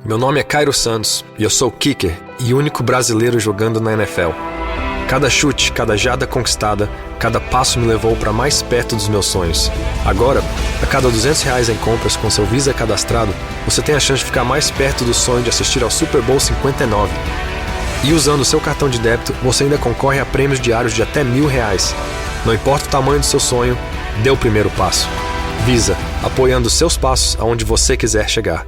Meu nome é Cairo Santos e eu sou kicker e único brasileiro jogando na NFL. Cada chute, cada jarda conquistada, cada passo me levou para mais perto dos meus sonhos. Agora, a cada R$200 em compras com seu Visa cadastrado, você tem a chance de ficar mais perto do sonho de assistir ao Super Bowl 59. E usando o seu cartão de débito, você ainda concorre a prêmios diários de até R$1.000. Não importa o tamanho do seu sonho, dê o primeiro passo. Visa, apoiando seus passos aonde você quiser chegar.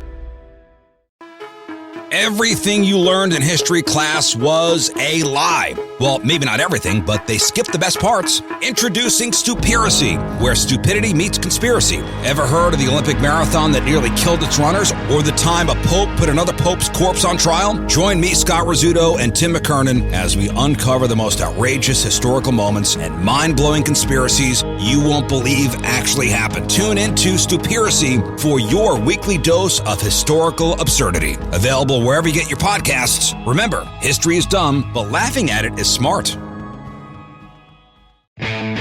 Everything you learned in history class was a lie. Well, maybe not everything, but they skipped the best parts. Introducing Stupiracy, where stupidity meets conspiracy. Ever heard of the Olympic marathon that nearly killed its runners? Or the time a pope put another pope's corpse on trial? Join me, Scott Rizzuto, and Tim McKernan as we uncover the most outrageous historical moments and mind-blowing conspiracies you won't believe actually happened. Tune into Stupiracy for your weekly dose of historical absurdity. Available wherever you get your podcasts. Remember, history is dumb, but laughing at it is smart. And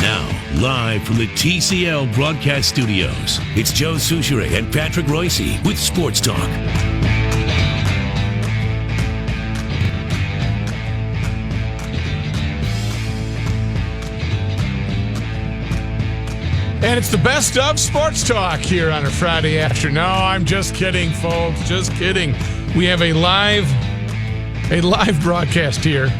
now, live from the TCL broadcast studios, it's Joe Souchere and Patrick Royce with Sports Talk. And it's the best of Sports Talk here on a Friday afternoon. No, I'm just kidding, folks. Just kidding. We have a live broadcast here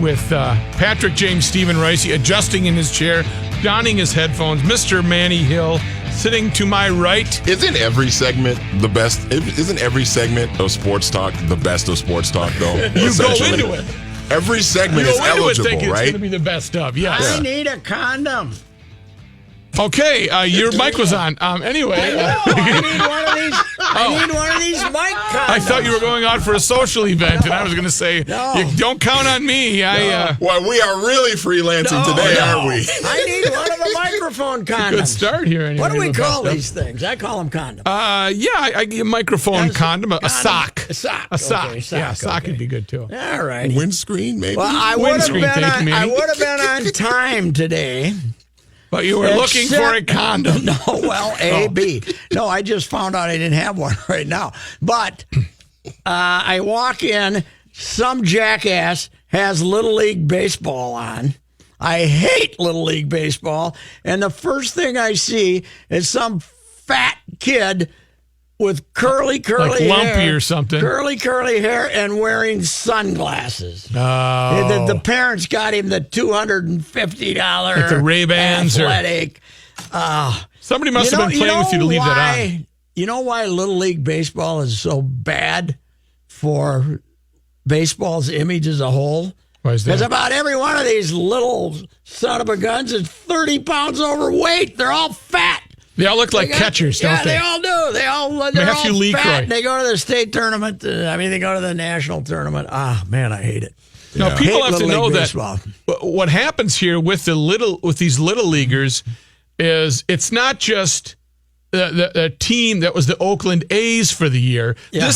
with Patrick James Stephen Royce adjusting in his chair, donning his headphones. Mr. Manny Hill sitting to my right. Isn't every segment the best? Isn't every segment of Sports Talk the best of Sports Talk, though? You go into it. Every segment is eligible, right? It's going to be the best of, yes. I need a condom. Okay, your mic was on. Anyway. I need one of these mic condoms. I thought you were going out for a social event, and I was going to say, don't count on me. Well, we are really freelancing today, aren't we? I need one of the microphone condoms. Good start here. Anyway. What do we call these things? I call them condoms. I give a microphone condom, a sock. A sock. A sock. Okay, sock. Yeah, a sock would be good, too. All right. Windscreen, maybe? Well, I would have been on time today. But you were looking for a condom. No, well, B. No, I just found out I didn't have one right now. But I walk in, some jackass has Little League Baseball on. I hate Little League Baseball. And the first thing I see is some fat kid with curly like hair. Lumpy or something. Curly hair and wearing sunglasses. Oh. The parents got him the $250 like the Ray-Bans athletic. Somebody must have been playing with you to leave that on. You know why Little League Baseball is so bad for baseball's image as a whole? Why is that? Because about every one of these little son of a guns is 30 pounds overweight. They're all fat. They all look like catchers, don't they? Yeah, they all do. They're all fat. They go to the state tournament. They go to the national tournament. Man, I hate it. Now, people have to know that what happens here with these little leaguers is it's not just the team that was the Oakland A's for the year. Yeah.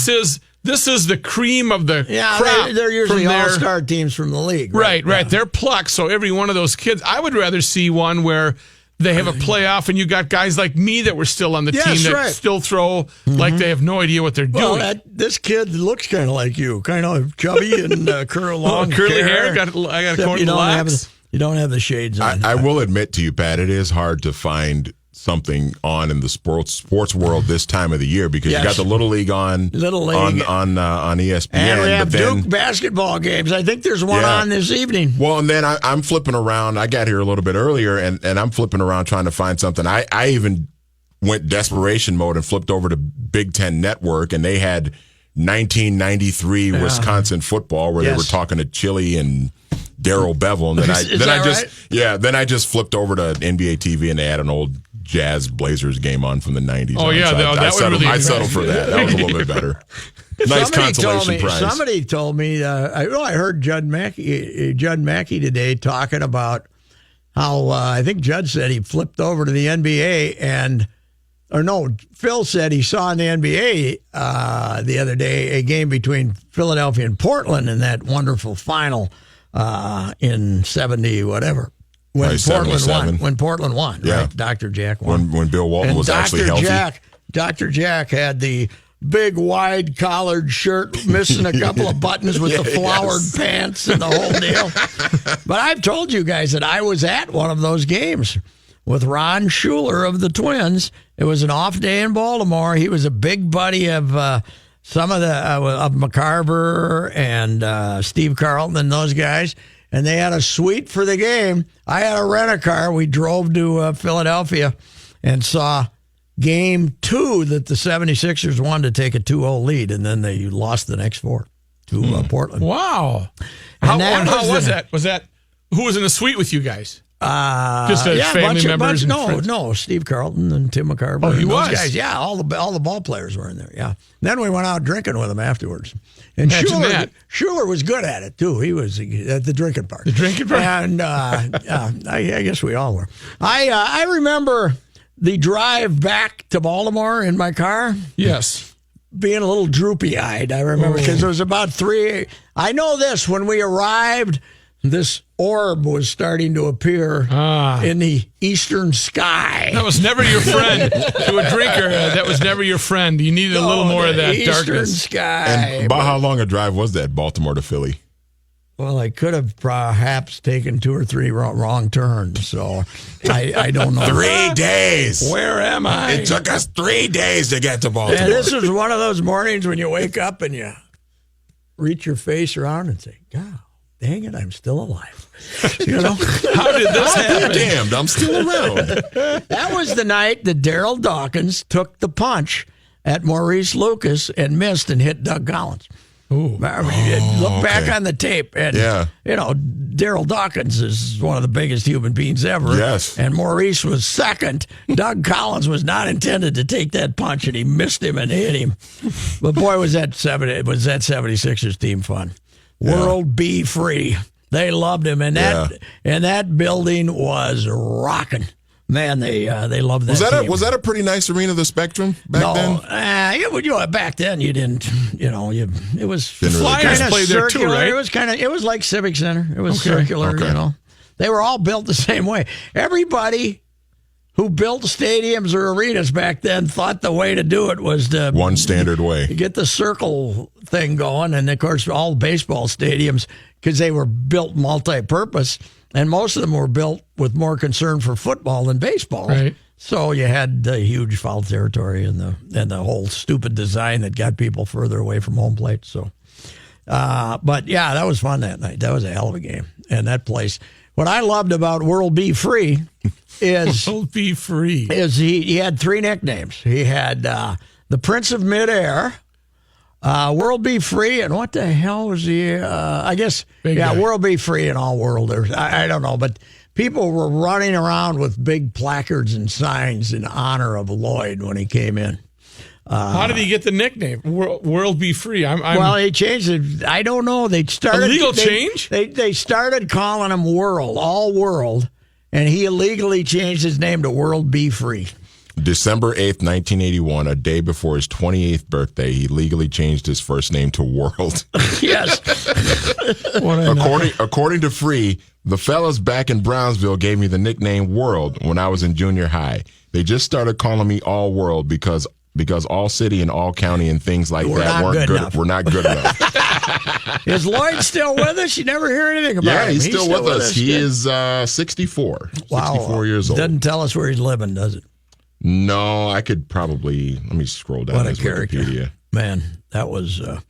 This is the cream of the crop. They're usually all-star teams from the league. Right. They're plucked. So every one of those kids, I would rather see one where they have a playoff, and you got guys like me that were still on the team that still throw like they have no idea what they're doing. This kid looks kind of like you, kind of chubby and curly hair. I got a corn locks. You don't have the shades on. I will admit to you, Pat, it is hard to find something on in the sports world this time of the year because you got the Little League on ESPN. And we have Duke basketball games. I think there's one on this evening. Well, and then I'm flipping around. I got here a little bit earlier, and I'm flipping around trying to find something. I even went desperation mode and flipped over to Big Ten Network, and they had 1993 Wisconsin football where they were talking to Chili and Darryl Bevel, and then I just flipped over to NBA TV, and they had an old Jazz Blazers game on from the 90s. Oh, yeah. I settled for that. That was a little bit better. Nice consolation prize. Somebody told me, I heard Judd Mackey today talking about how I think Judd said he flipped over to the NBA Phil said he saw in the NBA the other day a game between Philadelphia and Portland in that wonderful final in 70 whatever. when Probably Portland 77. won. When Portland won, Yeah. right? Dr. Jack won. When Bill Walton was actually healthy. Dr. Jack had the big wide collared shirt, missing a couple of buttons with the flowered pants and the whole deal. But I've told you guys that I was at one of those games with Ron Schuler of the Twins. It was an off day in Baltimore. He was a big buddy of some of the of McCarver and Steve Carlton and those guys. And they had a suite for the game. I had a rent-a-car. We drove to Philadelphia and saw Game 2 that the 76ers won to take a 2-0 lead, and then they lost the next 4 to Portland. Wow. How was that? Was that who was in the suite with you guys? Just as family members and friends? No, Steve Carlton and Tim McCarver. Oh, he was? Guys. Yeah, all the ball players were in there, yeah. Then we went out drinking with them afterwards. And Schuler was good at it, too. He was at the drinking part. The drinking part? And I guess we all were. I remember the drive back to Baltimore in my car. Yes. Being a little droopy-eyed, I remember, because it was about 3. I know this, when we arrived, this orb was starting to appear in the eastern sky. That was never your friend. To a drinker, that was never your friend. You needed a little more of that eastern darkness. Sky. And about how long a drive was that, Baltimore to Philly? Well, I could have perhaps taken 2 or 3 wrong turns, so I don't know. 3 days. Where am I? It took us 3 days to get to Baltimore. And this was one of those mornings when you wake up and you reach your face around and say, God, dang it, I'm still alive. You know? How did this happen? Damned, I'm still around. That was the night that Daryl Dawkins took the punch at Maurice Lucas and missed and hit Doug Collins. Look back on the tape, and you know, Daryl Dawkins is one of the biggest human beings ever. Yes. And Maurice was second. Doug Collins was not intended to take that punch, and he missed him and hit him. But boy, was that 76ers team fun. World B free. They loved him, and that building was rocking. Man, they loved that. Was that a pretty nice arena, the Spectrum, back then? Back then you didn't. It was Flyers played there too, right? It was like Civic Center. It was circular. Okay. You know, they were all built the same way. Everybody who built stadiums or arenas back then thought the way to do it was to one standard way. Get the circle thing going, and of course all baseball stadiums, because they were built multi-purpose. And most of them were built with more concern for football than baseball. Right. So you had the huge foul territory and the whole stupid design that got people further away from home plate. So, but yeah, that was fun that night. That was a hell of a game. And that place. What I loved about World Be Free is World Be Free is he had 3 nicknames. He had the Prince of Midair. World Be Free, and what the hell was he? I guess, World Be Free and All Worlders. I don't know, but people were running around with big placards and signs in honor of Lloyd when he came in. How did he get the nickname World Be Free? Well, he changed it. I don't know. They started a legal change. They started calling him World, All World, and he illegally changed his name to World Be Free. December 8th, 1981, a day before his 28th birthday, he legally changed his first name to World. Yes. According to Free, the fellas back in Brownsville gave me the nickname World when I was in junior high. They just started calling me All World because All City and All County and things like that weren't good. Were not good enough. Is Lloyd still with us? You never hear anything about him. Yeah, he's still with us. He is 64. Wow. 64 years old. Doesn't tell us where he's living, does it? No, I could probably. Let me scroll down his Wikipedia. Man, that was a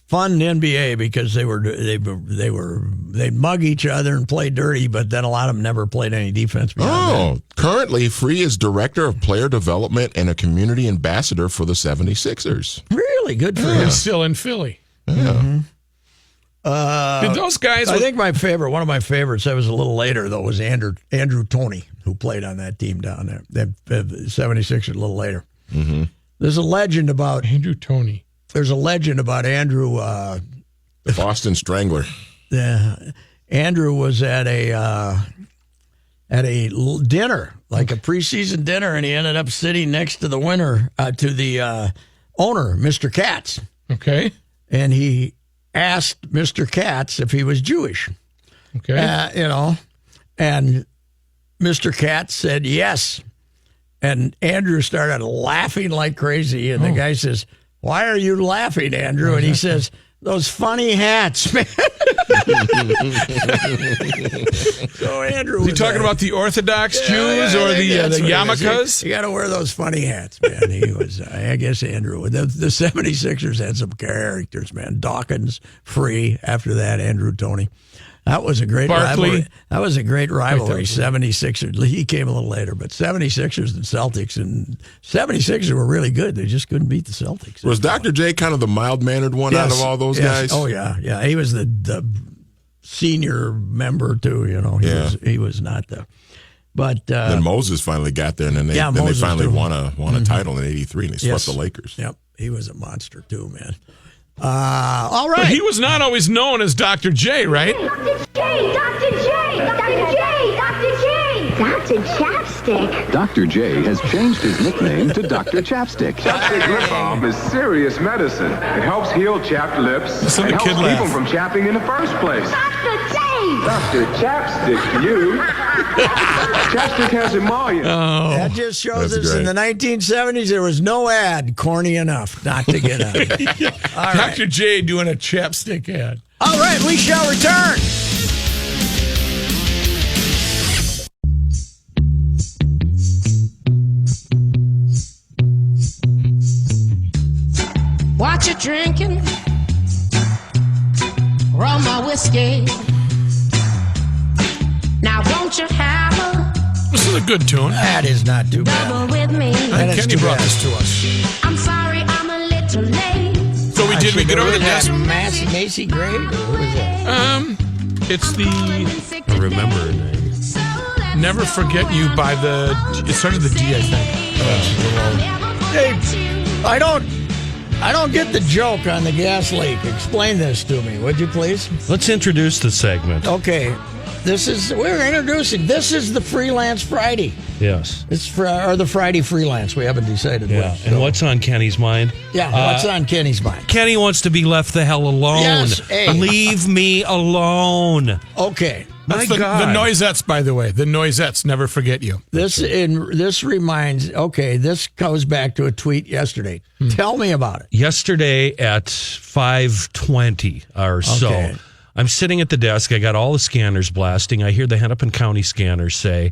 fun NBA because they'd mug each other and play dirty, but then a lot of them never played any defense. Currently, Free is director of player development and a community ambassador for the 76ers. Really good for him. He's still in Philly. Yeah. Mm-hmm. Did those guys? I think one of my favorites, that was a little later though, was Andrew Toney, who played on that team down there. The 76ers a little later. Mm-hmm. There's a legend about Andrew Toney. There's a legend about Andrew. The Boston Strangler. Andrew was at a dinner, like a preseason dinner, and he ended up sitting next to the owner, Mr. Katz. Okay. And he asked Mr. Katz if he was Jewish. Okay. And Mr. Katz said yes. And Andrew started laughing like crazy. And the guy says, "Why are you laughing, Andrew?" And he says, "Those funny hats, man." So Andrew, was he talking about the Orthodox Jews or the yarmulkes? You got to wear those funny hats, man. He was, I guess, Andrew. The 76ers had some characters, man. Dawkins, Free. After that, Andrew Toney. That was a great rivalry. That was a great rivalry. 76ers. He came a little later, but 76ers and Celtics. And 76ers were really good. They just couldn't beat the Celtics. Was Dr. J kind of the mild-mannered one out of all those guys? Oh, yeah. Yeah, he was the senior member, too. He was not the... But then Moses finally got there, and then they finally won a title in '83, and they swept the Lakers. Yep, he was a monster, too, man. All right. But he was not always known as Dr. J, right? Dr. J, Dr. J, Dr. J, Dr. J. Dr. Chapstick. Dr. J has changed his nickname to Dr. Chapstick. Chapstick lip balm is serious medicine. It helps heal chapped lips and helps keep them from chapping in the first place. Dr. J. Dr. Chapstick to you. Chapstick has emollient. Oh, that just shows us in the 1970s there was no ad corny enough not to get on. All right. Dr. J doing a chapstick ad. All right, we shall return. What you drinking? Rum or whiskey? Now won't you have a This is a good tune. That is not too bad. double with me? That is Kenny too brought bad. this to us. I'm sorry I'm a little late. So we get over the desk. Macy Gray? Who was that? It's the I remember her name. Never Forget You by the... It started with the D, I think. Hey, I don't get the joke on the gas leak. Explain this to me, would you please? Let's introduce the segment. Okay. This is the Freelance Friday. Yes. It's or the Friday Freelance. We haven't decided Yeah. which. And what's on Kenny's mind? Yeah, what's on Kenny's mind? Kenny wants to be left the hell alone. Yes, hey. Leave me alone. Okay. My That's the God. Noisettes, by the way. The Noisettes, Never Forget You. This goes back to a tweet yesterday. Tell me about it. Yesterday at 5:20 or so, Okay. I'm sitting at the desk. I got all the scanners blasting. I hear the Hennepin County scanners say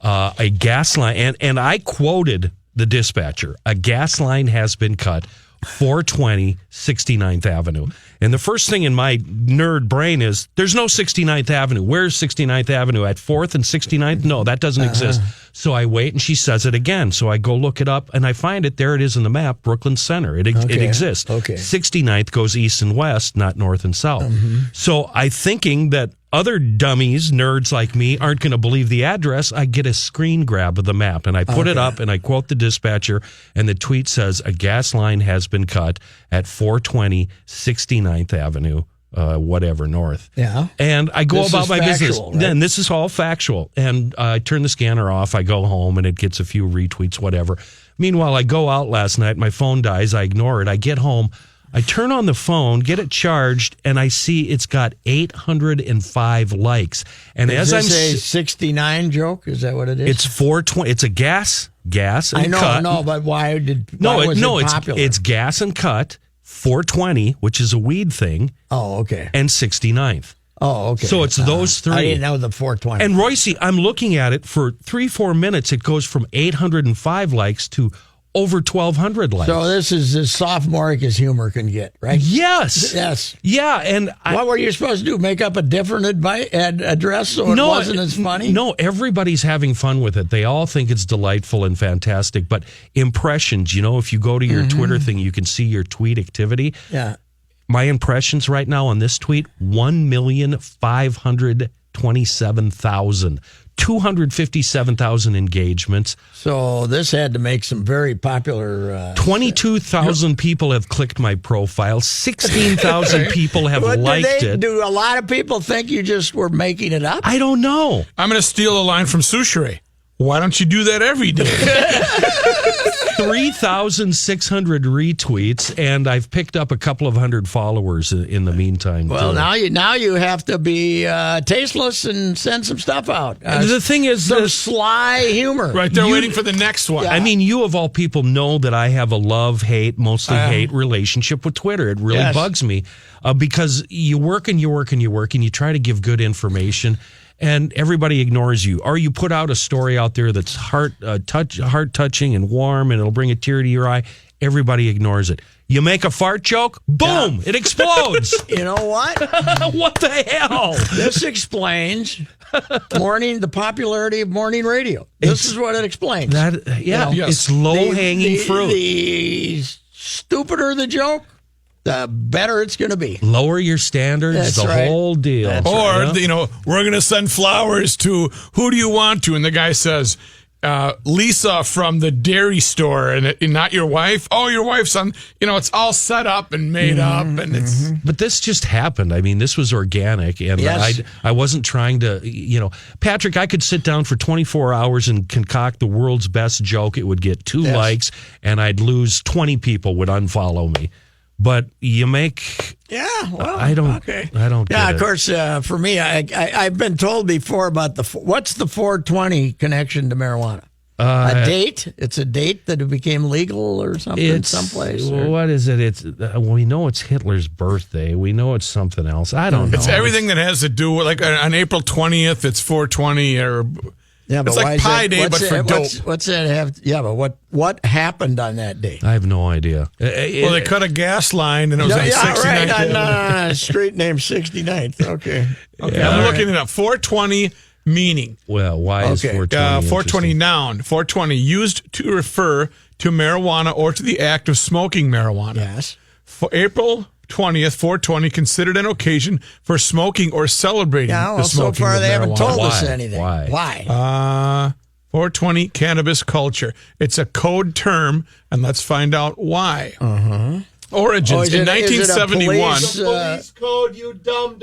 a gas line, and I quoted the dispatcher. A gas line has been cut, 420 69th Avenue. And the first thing in my nerd brain is, there's no 69th Avenue. Where's 69th Avenue? At 4th and 69th? No, that doesn't exist. So I wait, and she says it again. So I go look it up, and I find it. There it is in the map, Brooklyn Center. It exists. Okay. 69th goes east and west, not north and south. So I thinking that other dummies, nerds like me, aren't going to believe the address. I get a screen grab of the map, and I put it up, and I quote the dispatcher, and the tweet says, a gas line has been cut at 420 69th Avenue, whatever, north. Yeah. And I go This about is my factual, business. right? Then this is all factual. And I turn the scanner off. I go home, and it gets a few retweets, whatever. Meanwhile, I go out last night. My phone dies. I ignore it. I get home. I turn on the phone, get it charged, and I see it's got 805 likes. And Is as this I'm a 69 joke? Is that what it is? it's 420. It's a gas and I know, cut. no, but why was it popular? It's gas and cut. 420, which is a weed thing, Oh, okay. and 69th. Oh, okay. So it's those three. I didn't know the 420. And Royce, I'm looking at it for 3-4 minutes. It goes from 805 likes to over 1,200 likes. So this is as sophomoric as humor can get, right? Yes. Yes. Yeah, and What were you supposed to do? Make up a different address so it wasn't as funny? No, everybody's having fun with it. They all think it's delightful and fantastic. But impressions, if you go to your Twitter thing, you can see your tweet activity. Yeah. My impressions right now on this tweet, 1,527,000. 257,000 engagements. So this had to make some very popular... 22,000 people have clicked my profile. 16,000 people have liked it. Do a lot of people think you just were making it up? I don't know. I'm going to steal a line from Souchere. Why don't you do that every day? 3,600 retweets, and I've picked up a couple of hundred followers in the meantime. Well, now you have to be tasteless and send some stuff out. The thing is, some sly humor. Right, they're waiting for the next one. I mean, you of all people know that I have a love-hate, mostly hate relationship with Twitter. It really bugs me because you work and you work and you work and you try to give good information, and everybody ignores you. Or you put out a story out there that's heart-touching and warm, and it'll bring a tear to your eye. Everybody ignores it. You make a fart joke, boom, it explodes. You know what? What the hell? This explains the popularity of morning radio. This is what it explains. It's low-hanging fruit. The stupider the joke, the better it's going to be. Lower your standards, That's the right. whole deal. That's Or, we're going to send flowers to who do you want to? And the guy says, Lisa from the dairy store, and not your wife. Oh, your wife's on. It's all set up and made up, and it's. But this just happened. I mean, this was organic, and I wasn't trying to. Patrick, I could sit down for 24 hours and concoct the world's best joke. It would get 2 likes, and I'd lose 20 people would unfollow me. But you make. Yeah, well, I don't. Okay. I don't. Yeah, get of course. For me, I've been told before about what's the 420 connection to marijuana? A date? It's a date that it became legal or something someplace. What is it? It's we know it's Hitler's birthday. We know it's something else. I don't know. It's everything that has to do with on April 20th. It's 420 or. Yeah, but it's like Pi Day, but for dope. What's that have? Yeah, but what happened on that day? I have no idea. Well, they cut a gas line, and it was on 69th. Right, on a street named 69th. Okay. I'm looking it up. 420 meaning. Well, why is 420? 420 noun. 420 used to refer to marijuana or to the act of smoking marijuana. Yes. For April 20th, 420 considered an occasion for smoking or celebrating the smoking so far of they haven't marijuana. told us anything. Why? 420 cannabis culture. It's a code term, and let's find out why. Origins in 1971. Police code, you dumb.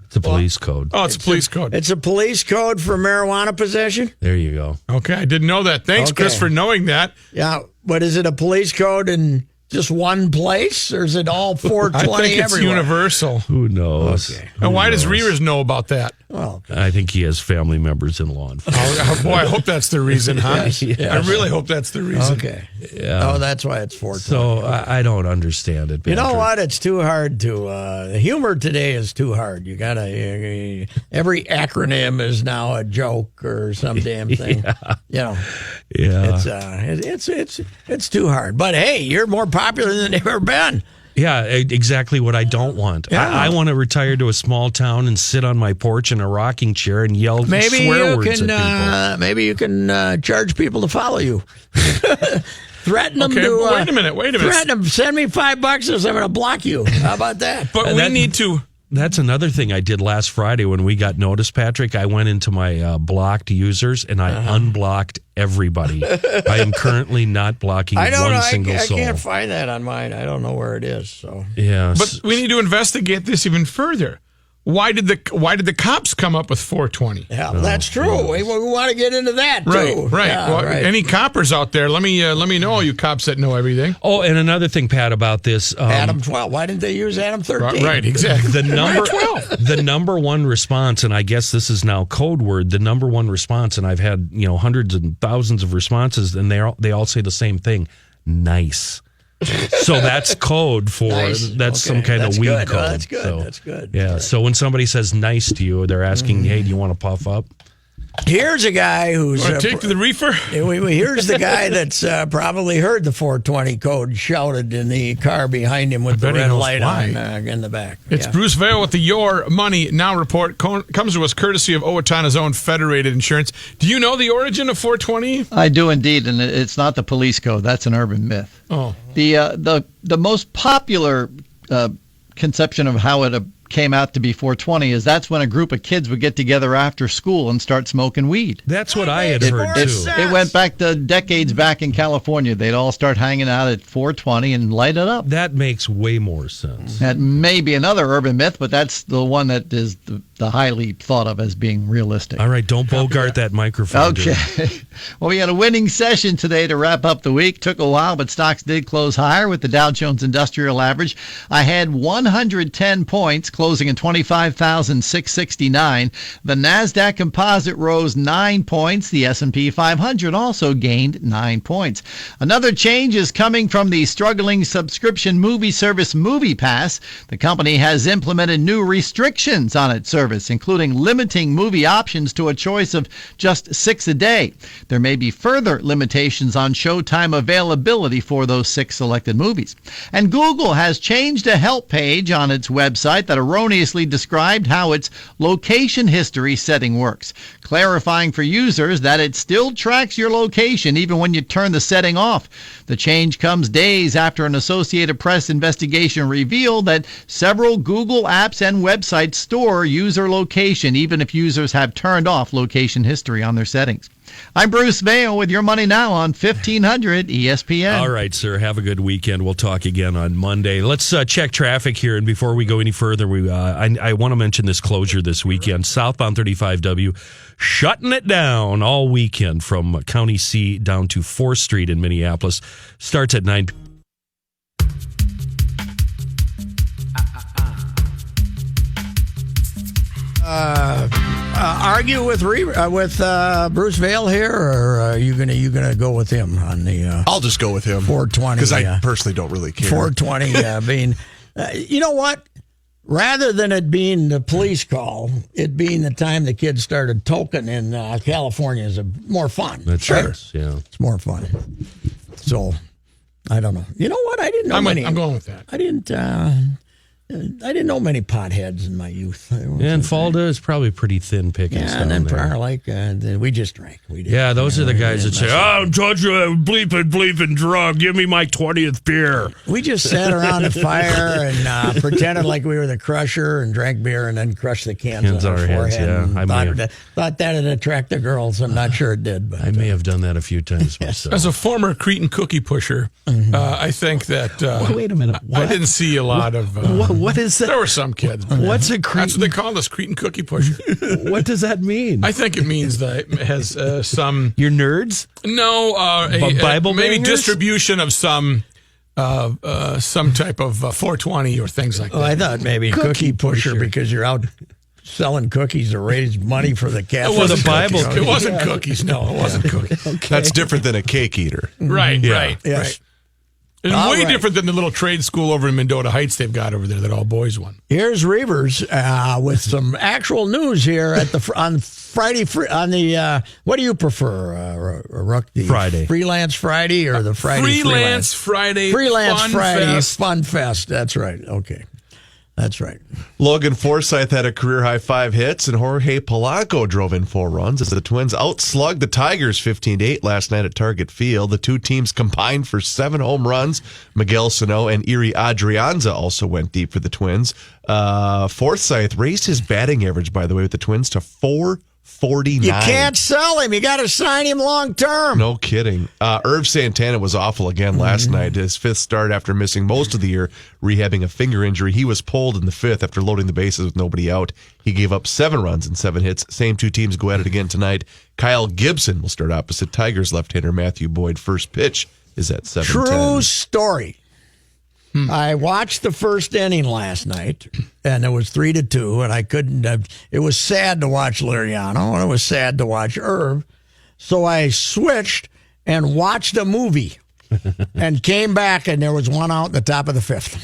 It's a police code. Oh, it's a police code. It's a police code for marijuana possession? There you go. Okay, I didn't know that. Thanks, Chris, for knowing that. Yeah, but is it a police code in just one place, or is it all 420 I think it's everywhere? universal. Who knows? Okay. And why does Reavers know about that? Well, I think he has family members in law enforcement. Boy, I hope that's the reason, huh? Yes. I really hope that's the reason. Okay. Yeah. Oh, that's why it's 420. So I don't understand it. You know Patrick. what? It's too hard to. The humor today is too hard. You gotta. Every acronym is now a joke or some damn thing. Yeah. It's too hard. But hey, you're more popular than you've ever been. Yeah, exactly what I don't want. Yeah. I want to retire to a small town and sit on my porch in a rocking chair and yell Maybe swear you words can. at people. Maybe you can charge people to follow you. Threaten them Okay, to. but wait a minute. Threaten them. Send me $5 or I'm going to block you. How about that? But we need to. That's another thing I did last Friday when we got noticed, Patrick. I went into my blocked users and I unblocked everybody. I am currently not blocking one single soul. I can't find that on mine. I don't know where it is. So yeah, But we need to investigate this even further. Why did the cops come up with 420? yeah, that's true. We want to get into that too. Right. Yeah, Well, right. any coppers out there? Let me know, you cops that know everything. Oh, and another thing, Pat, about this. Adam 12. Why didn't they use Adam 13? Right, exactly. The number one response, and I guess this is now code word, the number one response, and I've had hundreds and thousands of responses, and they all say the same thing: nice. So that's code for that's some kind of weed good. code. Oh, that's good. So, That's good. Yeah. Right. So when somebody says nice to you, they're asking, "Hey, do you want to puff up?" Here's a guy who's Want to take to the reefer? here's the guy that's probably heard the 420 code shouted in the car behind him with the bet he red knows light why. on in the back. It's Bruce Vail with the Your Money Now report. Comes to us courtesy of Owatonna's own Federated Insurance. Do you know the origin of 420? I do indeed, and it's not the police code. That's an urban myth. Oh. The most popular conception of how it came out to be 420 is that's when a group of kids would get together after school and start smoking weed. That's what I had heard too. It went back to decades back in California. They'd all start hanging out at 420 and light it up. That makes way more sense. That may be another urban myth, but that's the one that is the highly thought of as being realistic. All right, don't bogart that microphone. Okay. Well, we had a winning session today to wrap up the week. Took a while, but stocks did close higher with the Dow Jones Industrial Average. I had 110 points, closing at 25,669. The NASDAQ Composite rose 9 points. The S&P 500 also gained 9 points. Another change is coming from the struggling subscription movie service MoviePass. The company has implemented new restrictions on its service, including limiting movie options to a choice of just 6 a day. There may be further limitations on showtime availability for those 6 selected movies. And Google has changed a help page on its website that erroneously described how its location history setting works, clarifying for users that it still tracks your location even when you turn the setting off. The change comes days after an Associated Press investigation revealed that several Google apps and websites store user location even if users have turned off location history on their settings. I'm Bruce Mayo with your money now on 1500 ESPN. All right, sir. Have a good weekend. We'll talk again on Monday. Let's check traffic here. And before we go any further, I want to mention this closure this weekend. Southbound 35W shutting it down all weekend from County C down to 4th Street in Minneapolis. Starts at 9 argue with Bruce Vail here, or are you gonna go with him on the? I'll just go with him 420 because I personally don't really care. 420 being, you know what? Rather than it being the police call, it being the time the kids started toking in California is more fun. That's right. Yeah, it's more fun. So I don't know. You know what? I didn't know many. I'm going with that. I didn't know many potheads in my youth. And Falda is probably pretty thin pickings. Yeah, and then Prior Lake, we just drank. We did. Yeah, those are the guys that say, "Oh, don't you bleeping drunk? Give me my 20th beer." We just sat around the fire and pretended like we were the Crusher and drank beer and then crushed the cans on our forehead. Yeah, thought that'd attract the girls. I'm not sure it did, but I may have done that a few times myself. As a former Cretan cookie pusher, I think that. Wait a minute. I didn't see a lot of. What is that? There were some kids. What's a Cretan? That's what they call us, Cretan cookie pusher. What does that mean? I think it means that it has some. You're nerds? No, Bible maybe bangers? Distribution of some type of 420 or things like that. I thought maybe cookie pusher because you're out selling cookies to raise money for the Catholic. It wasn't the Bible. It wasn't cookies. No, it wasn't cookies. Okay. That's different than a cake eater. Right. Yes. Right. And way different than the little trade school over in Mendota Heights they've got over there that all boys won. Here's Reavers with some actual news here on Friday. On the what do you prefer, Rook? The Friday, Freelance Friday, or the Friday Freelance Friday, Freelance Friday Fest. Fun Fest. That's right. Okay. That's right. Logan Forsythe had a career-high 5 hits, and Jorge Polanco drove in 4 runs as the Twins outslugged the Tigers 15-8 last night at Target Field. The two teams combined for 7 home runs. Miguel Sano and Iri Adrianza also went deep for the Twins. Forsythe raised his batting average, by the way, with the Twins to .449. You can't sell him. You got to sign him long term. No kidding. Irv Santana was awful again last night. His 5th start after missing most of the year, rehabbing a finger injury. He was pulled in the 5th after loading the bases with nobody out. He gave up 7 runs and 7 hits. Same two teams go at it again tonight. Kyle Gibson will start opposite Tigers left-hander Matthew Boyd. First pitch is at 7:10. True story. I watched the first inning last night, and it was 3-2, and I couldn't. It was sad to watch Liriano, and it was sad to watch Irv. So I switched and watched a movie, and came back, and there was 1 out in the top of the 5th.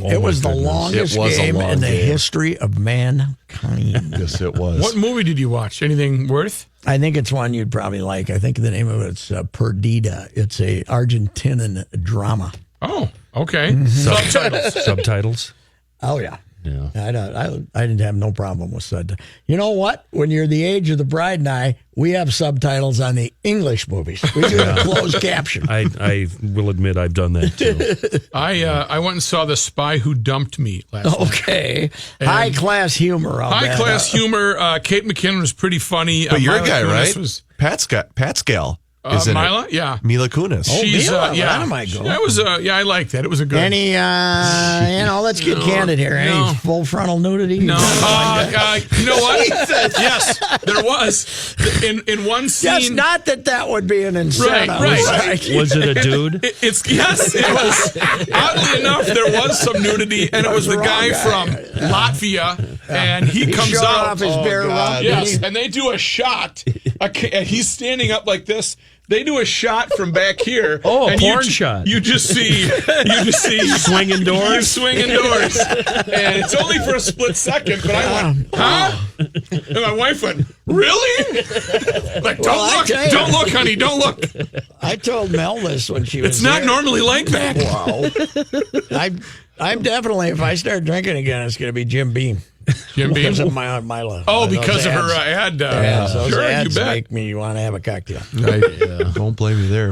It was the longest game in the history of mankind. Yes, it was. What movie did you watch? Anything worth? I think it's one you'd probably like. I think the name of it's Perdita. It's a Argentinian drama. Oh, okay. Subtitles? Oh, yeah. Yeah. I didn't have no problem with subtitles. You know what? When you're the age of the bride and I, we have subtitles on the English movies. We do a closed caption. I will admit I've done that too. I went and saw The Spy Who Dumped Me last night. Okay. High class humor. High class humor. Kate McKinnon was pretty funny. But your guy, right? Pascal. Mila? Yeah. Mila Kunis. Oh, She's, Mila, yeah. that might go. That was, I liked that. It was a good. Any, let's get candid here. Any full frontal nudity? No. You know what? Yes, there was. In one scene. Yes, not that would be an incentive. Right. Was it a dude? Yes, it was. Oddly enough, there was some nudity, and it was the guy from Latvia, and he comes showed out. off his bare rump. Yes, and they do a shot. He's standing up like this. They do a shot from back here. Oh, a and porn shot. You just see swinging doors. You're swinging doors, and it's only for a split second. But I went, huh? And my wife went, really? Like, don't look, honey, don't look. I told Mel this when she was. It's not here. normally like that. Wow. I'm definitely, if I start drinking again, it's going to be Jim Beam. Jim Beam? Because of Mila. Oh, because of her ad. Those Sure, ads you bet. make me want to have a cocktail. Don't blame you there.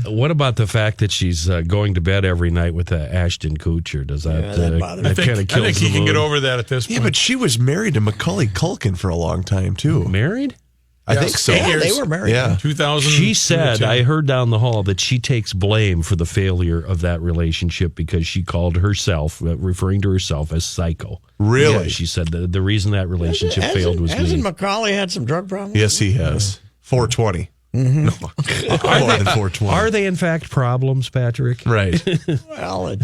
What about the fact that she's going to bed every night with Ashton Kutcher? Does that, that bothers me. that kind of kills I think he the can get mood? over that at this point. Yeah, but she was married to Macaulay Culkin for a long time, too. Married? I think so. Yeah, they were married. Yeah. 2000. She said, I heard down the hall that she takes blame for the failure of that relationship because she called herself, referring to herself as psycho. Really? Yeah, she said the reason that relationship failed was Hasn't me. Macaulay had some drug problems? Yes, he has. 420. No. More than 420. Are they in fact problems, Patrick? Right. Well, at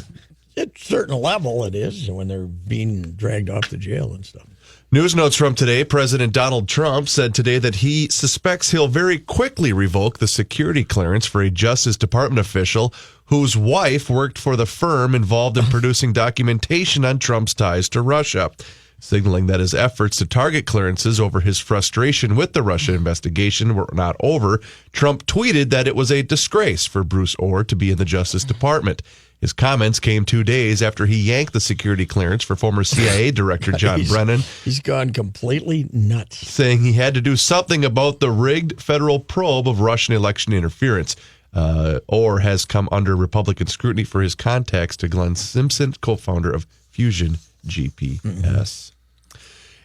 a certain level it is when they're being dragged off to jail and stuff. News notes from today. President Donald Trump said today that he suspects he'll very quickly revoke the security clearance for a Justice Department official whose wife worked for the firm involved in producing documentation on Trump's ties to Russia. Signaling that his efforts to target clearances over his frustration with the Russia investigation were not over, Trump tweeted that it was a disgrace for Bruce Orr to be in the Justice Department. His comments came 2 days after he yanked the security clearance for former CIA Director John Brennan. He's gone completely nuts. Saying he had to do something about the rigged federal probe of Russian election interference. Orr has come under Republican scrutiny for his contacts to Glenn Simpson, co-founder of Fusion GPS.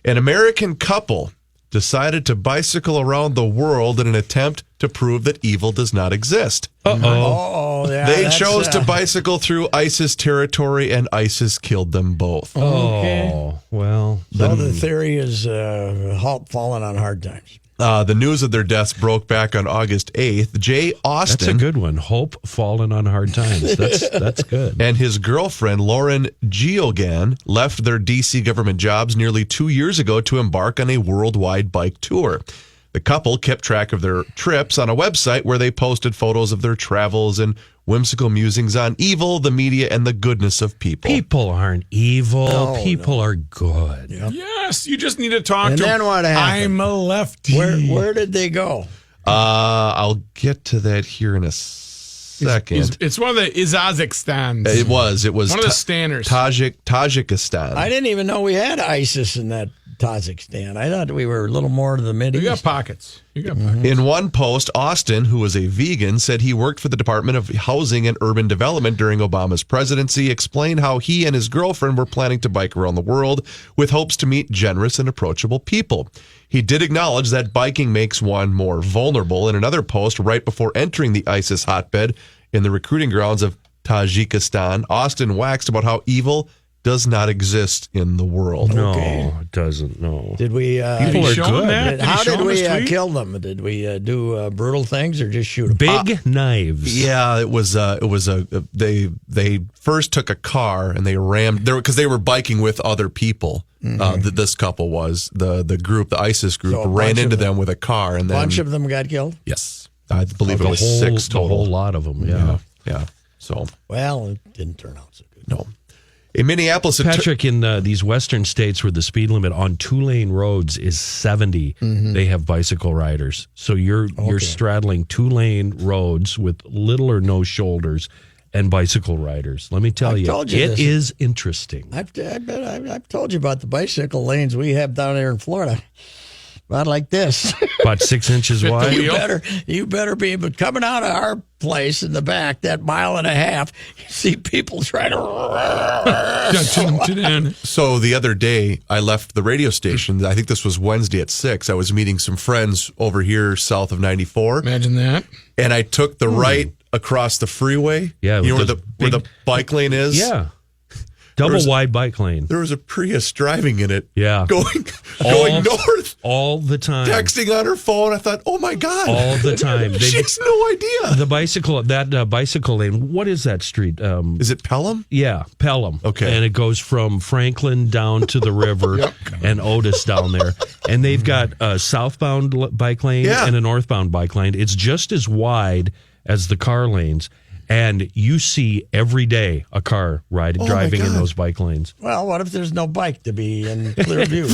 An American couple decided to bicycle around the world in an attempt to prove that evil does not exist. Yeah, they chose to bicycle through ISIS territory, and ISIS killed them both. Oh, well. So the theory is falling on hard times. The news of their deaths broke back on August 8th. Jay Austin. That's a good one. Hope fallen on hard times. That's good. And his girlfriend, Lauren Geoghegan, left their D.C. government jobs nearly 2 years ago to embark on a worldwide bike tour. The couple kept track of their trips on a website where they posted photos of their travels and whimsical musings on evil, the media, and the goodness of people. People aren't evil. People are good. Yep. Yes, you just need to talk And to then him. what happened? I'm a lefty. Where did they go? I'll get to that here in a second. It's one of the Izazikstans. It was one of the Stanners. Tajikistan. I didn't even know we had ISIS in that Tajikistan. I thought we were a little more to the Mideast. You got pockets. In one post, Austin, who was a vegan, said he worked for the Department of Housing and Urban Development during Obama's presidency, explained how he and his girlfriend were planning to bike around the world with hopes to meet generous and approachable people. He did acknowledge that biking makes one more vulnerable. In another post, right before entering the ISIS hotbed in the recruiting grounds of Tajikistan, Austin waxed about how evil does not exist in the world. No, it doesn't. No. Did we? People are good. How did we kill them? Did we do brutal things or just shoot them? Big knives. Yeah, it was they first took a car and they rammed there because they were biking with other people. This couple was the group, the ISIS group, ran into them with a car, and then a bunch of them got killed. Yes, I believe it was 6 total. A whole lot of them. Yeah. So it didn't turn out so good. No. In Minneapolis, Patrick, in these western states where the speed limit on 2-lane roads is 70, they have bicycle riders. So you're straddling 2-lane roads with little or no shoulders and bicycle riders. Let me tell you, it is interesting. I've told you about the bicycle lanes we have down there in Florida. About like this. About 6 inches wide. You better be. But coming out of our place in the back, that 1.5 miles, you see people trying to. So the other day, I left the radio station. I think this was Wednesday at 6. I was meeting some friends over here south of 94. Imagine that. and I took the right across the freeway. Yeah, you know with where the bike lane is. Yeah, double wide bike lane. There was a Prius driving in it. Yeah, going north all the time, texting on her phone. I thought, oh my god, all the time. She has no idea. The bicycle bicycle lane. What is that street? Is it Pelham? Yeah, Pelham. Okay, and it goes from Franklin down to the river and Otis down there. And they've got a southbound bike lane and a northbound bike lane. It's just as wide as the car lanes. And you see every day a car driving in those bike lanes. Well, what if there's no bike to be in clear view?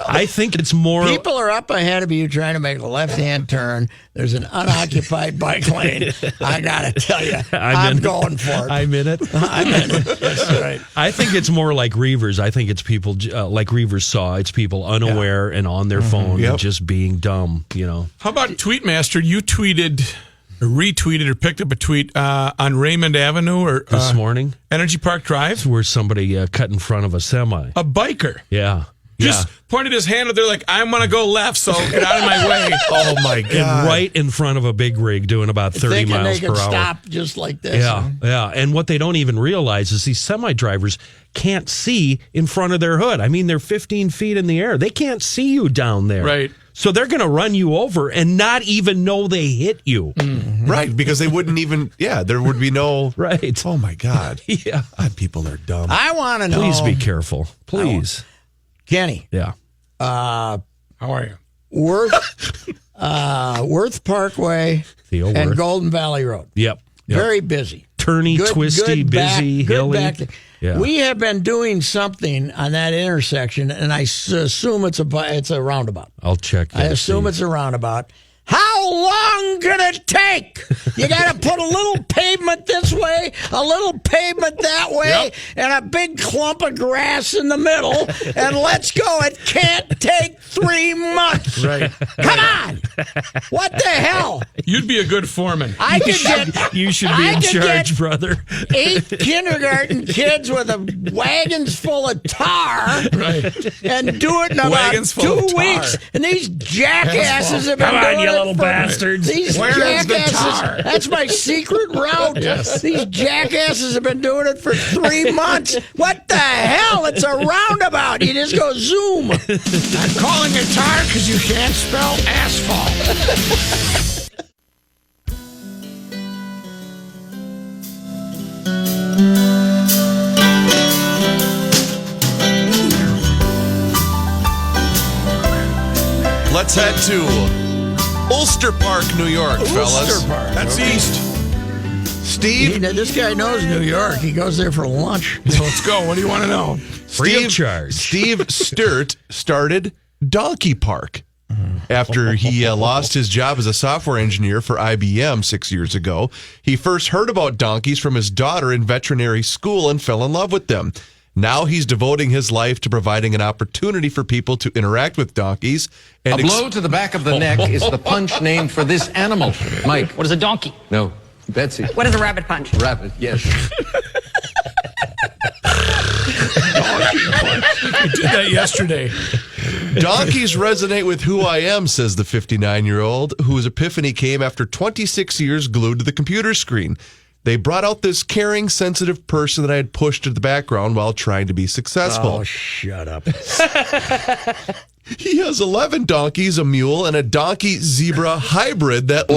I think it's more... People are up ahead of you trying to make a left-hand turn. There's an unoccupied bike lane. I got to tell you, I'm going for it. I'm in it. I'm in it. That's right. I think it's more like Reavers. I think it's people, like Reavers saw, it's people unaware and on their phone and just being dumb, you know. How about Tweetmaster? You retweeted or picked up a tweet on Raymond Avenue or this morning, Energy Park Drive, where somebody cut in front of a semi. A biker, just pointed his hand up there like, I'm gonna go left, so get out of my way. Oh my god! And right in front of a big rig doing about 30 miles per hour. Stop just like this. Yeah. And what they don't even realize is these semi drivers can't see in front of their hood. I mean, they're 15 feet in the air. They can't see you down there. Right. So they're going to run you over and not even know they hit you. Mm-hmm. Right, because they wouldn't even, there would be no... Right. Oh, my God. Yeah. People are dumb. I want to know... Please be careful. Please. Kenny. Yeah. How are you? Worth Parkway and Golden Valley Road. Yep. Very busy. Turny, twisty, busy, hilly. Yeah. We have been doing something on that intersection, and I assume it's a roundabout. I'll check. I assume it's a roundabout. How long can it take? You got to put a little pavement this way, a little pavement that way, and a big clump of grass in the middle, and let's go. It can't take 3 months. Right. Come on. What the hell? You'd be a good foreman. You should be in charge, brother. 8 kindergarten kids with wagons full of tar and do it in about 2 weeks. And these jackasses have been doing it. Little bastards. These jackasses. That's my secret route. Yes. These jackasses have been doing it for 3 months. What the hell? It's a roundabout. You just go zoom. I'm calling it tar because you can't spell asphalt. Let's head to Ulster Park, New York, fellas. Ulster Park. That's east. Steve? This guy knows New York. He goes there for lunch. So let's go. What do you want to know? Free of charge. Steve Sturt started Donkey Park after he lost his job as a software engineer for IBM 6 years ago. He first heard about donkeys from his daughter in veterinary school and fell in love with them. Now he's devoting his life to providing an opportunity for people to interact with donkeys. And a blow to the back of the neck is the punch name for this animal. Mike. What is a donkey? No. Betsy. What is a rabbit punch? Rabbit, yes. I did that yesterday. Donkeys resonate with who I am, says the 59-year-old, whose epiphany came after 26 years glued to the computer screen. They brought out this caring, sensitive person that I had pushed to the background while trying to be successful. Oh, shut up. He has 11 donkeys, a mule, and a donkey-zebra hybrid that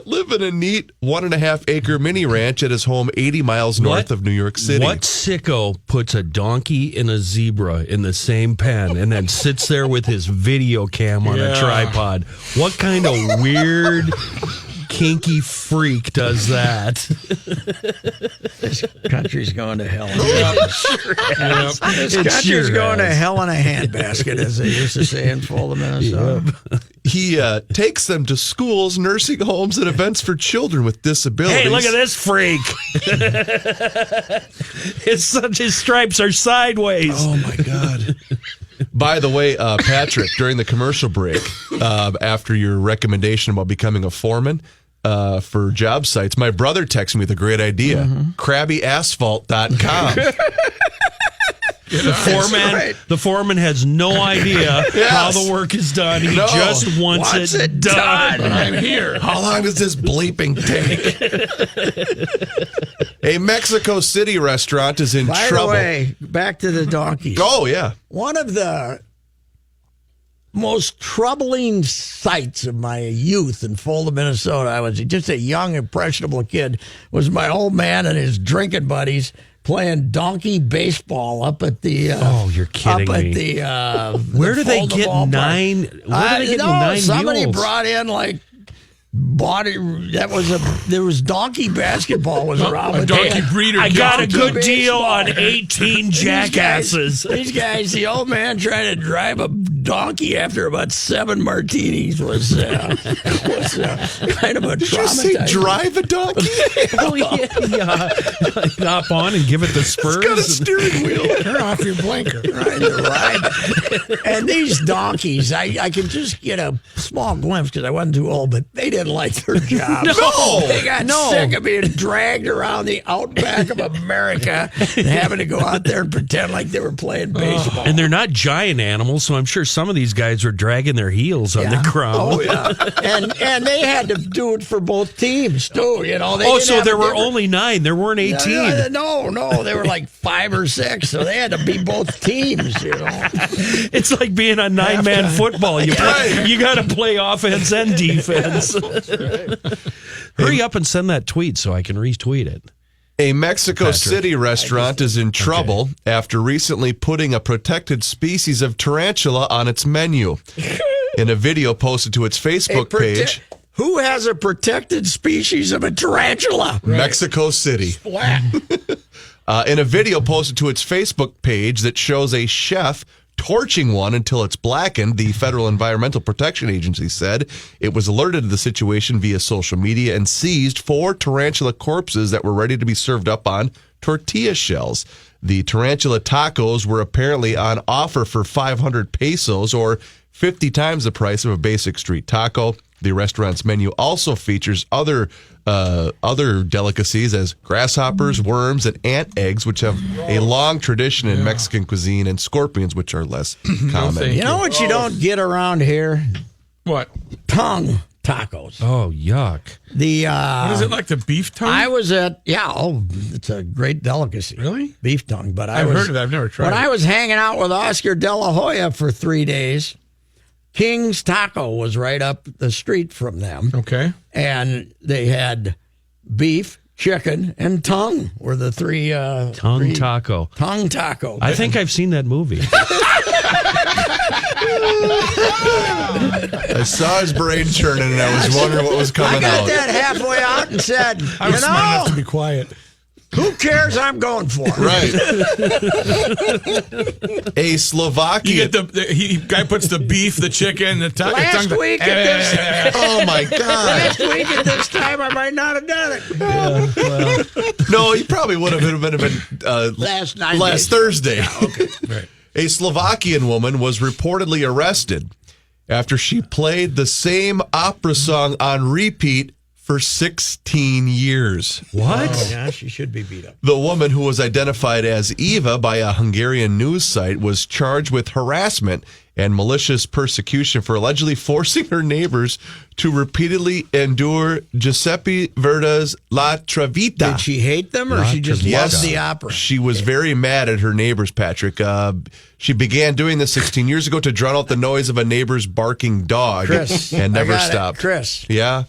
live in a neat 1.5-acre mini ranch at his home 80 miles north of New York City. What sicko puts a donkey and a zebra in the same pen and then sits there with his video cam on a tripod? What kind of weird... kinky freak does that? This country's going to hell. This It country's sure going to has. hell in a handbasket, as they used to say in Fulda, Minnesota. He takes them to schools, nursing homes, and events for children with disabilities. Hey, look at this freak. His stripes are sideways. Oh, my God. By the way, Patrick, during the commercial break, after your recommendation about becoming a foreman for job sites, my brother texted me with a great idea. CrabbyAsphalt.com. The foreman has no idea how the work is done. He just wants it done. I'm here. How long does this bleeping take? A Mexico City restaurant is in By trouble. the way, back to the donkeys. Oh, yeah. One of the most troubling sights of my youth in Fulda, Minnesota, I was just a young, impressionable kid, was my old man and his drinking buddies playing donkey baseball up at the you're kidding up me. at the Where do they Fulda get ballpark. nine? Where do they get nine somebody mules? brought in like there was donkey basketball was around. A donkey breeder. I got a donkey good deal baseball. on 18 jackasses. These guys, the old man trying to drive a donkey after about 7 martinis was kind of a Did you say traumatizing. drive a donkey? Oh, yeah. Hop on and give it the spurs. It's got a steering wheel. Turn off your blinker. Trying to ride. And these donkeys, I could just get a small glimpse because I wasn't too old, but they didn't like their jobs. No. They got sick of being dragged around the outback of America and having to go out there and pretend like they were playing baseball. And they're not giant animals, so I'm sure some of these guys were dragging their heels on the ground. Oh, yeah. And they had to do it for both teams, too. You know, So there were only 9. There weren't 18. No, they were like 5 or 6, so they had to be both teams, you know. It's like being a 9-man football. You got to play offense and defense. Hurry up and send that tweet so I can retweet it. A Mexico City restaurant is in trouble after recently putting a protected species of tarantula on its menu. In a video posted to its Facebook page, Who has a protected species of a tarantula? Mexico City. Splat. In a video posted to its Facebook page that shows a chef torching one until it's blackened, the Federal Environmental Protection Agency said it was alerted to the situation via social media and seized 4 tarantula corpses that were ready to be served up on tortilla shells. The tarantula tacos were apparently on offer for 500 pesos, or 50 times the price of a basic street taco. The restaurant's menu also features other delicacies as grasshoppers, worms, and ant eggs, which have a long tradition in Mexican cuisine, and scorpions, which are less common. You know what you don't get around here? What? Tongue tacos. Oh, yuck. What is it like, the beef tongue? I was at, it's a great delicacy. Really? Beef tongue. But I've heard of it. I've never tried When it. I was hanging out with Oscar De La Hoya for 3 days, King's Taco was right up the street from them. Okay. And they had beef, chicken, and tongue were the 3. Tongue taco. Tongue taco. I think I've seen that movie. I saw his brain churning, and I was wondering what was coming I got out. that halfway out and said, I was smart enough to be quiet. Who cares? I'm going for it. Right. A Slovakian. You get the guy puts the beef, the chicken, the tongue. Last week at this. Oh my God! Last week at this time, I might not have done it. No, he probably would have been last Thursday. Okay. Right. A Slovakian woman was reportedly arrested after she played the same opera song on repeat for 16 years. What? Oh, yeah, she should be beat up. The woman, who was identified as Eva by a Hungarian news site, was charged with harassment and malicious persecution for allegedly forcing her neighbors to repeatedly endure Giuseppe Verdi's La Traviata. Did she hate them, or she just loved the opera? She was very mad at her neighbors, Patrick. She began doing this 16 years ago to drown out the noise of a neighbor's barking dog, Chris, and never I got it. stopped. Chris. Yeah?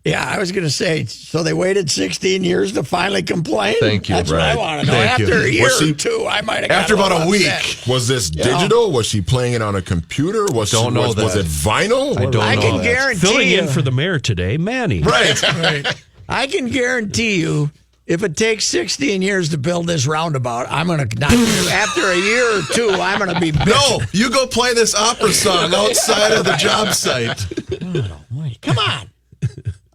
Yeah, I was going to say, so they waited 16 years to finally complain? Thank you. That's what I want to know. Thank After you. a year Was she- or 2, I might have After got about a week, upset. was this digital? Was she playing it on a computer? Was Don't know was that. it vinyl? I don't I know can that. guarantee Filling you, in for the mayor today, Manny. Right. I can guarantee you, if it takes 16 years to build this roundabout, I'm going to not. After a year or 2, I'm going to be bitching. No, you go play this opera song outside of the job site. Come on.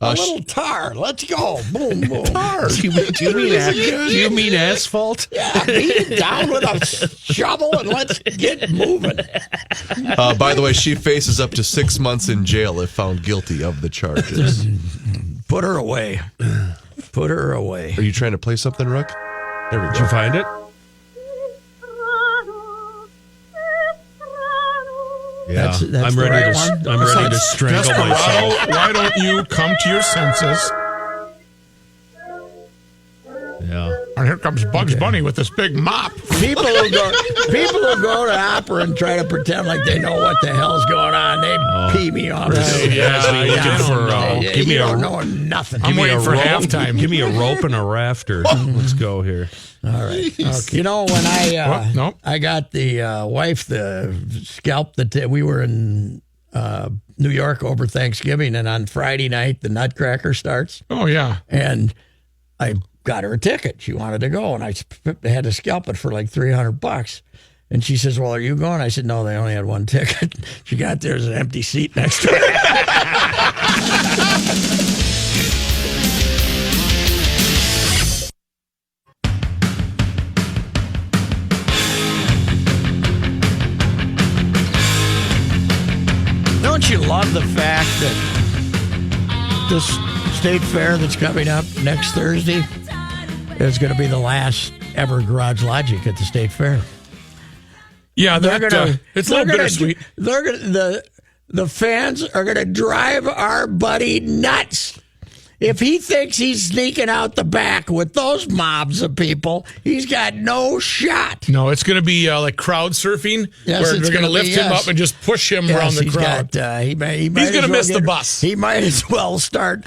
A little tar. Let's go. Boom, boom. Do you mean asphalt? Yeah, beat it down with a shovel and let's get moving. By the way, she faces up to 6 months in jail if found guilty of the charges. Put her away. Put her away. Are you trying to play something, Rook? There we go. Did you find it? Yeah. That's I'm the ready right to. one? I'm ready to strangle Desperado, myself. why don't you come to your senses? Yeah. And here comes Bugs Bunny with this big mop. People who go to opera and try to pretend like they know what the hell's going on, they pee me off. Give me don't know nothing. I'm waiting for halftime. Give me a rope and a rafter. Let's go here. All right. Okay. You know, when I nope. I got the wife the scalp that we were in New York over Thanksgiving, and on Friday night the Nutcracker starts. Oh yeah. And I got her a ticket. She wanted to go, and I had to scalp it for like $300. And she says, "Well, are you going?" I said, "No, they only had one ticket." She got there, there's an empty seat next to her. Don't you love the fact that this state fair that's coming up next Thursday is going to be the last ever Garage Logic at the state fair? Yeah, it's a little bittersweet. The fans are going to drive our buddy nuts. If he thinks he's sneaking out the back with those mobs of people, he's got no shot. No, it's going to be like crowd surfing, where they're going to lift him up and just push him around the crowd. He's going to miss the bus. He might as well start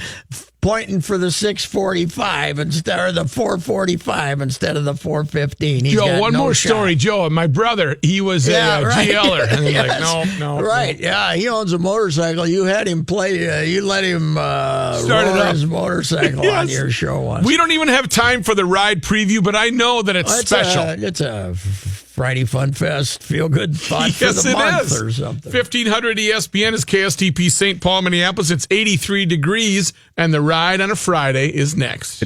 pointing for the 645 instead of the 445 instead of the 415. Joe, one more story. Joe, my brother, he was a GLer. And they're like, no. Right, yeah, he owns a motorcycle. You had him play, you let him roll his motorcycle on your show once. We don't even have time for the ride preview, but I know that it's special. It's a Friday Fun Fest feel-good thought for the month or something. 1500 ESPN is KSTP St. Paul, Minneapolis. It's 83 degrees, and the ride on a Friday is next.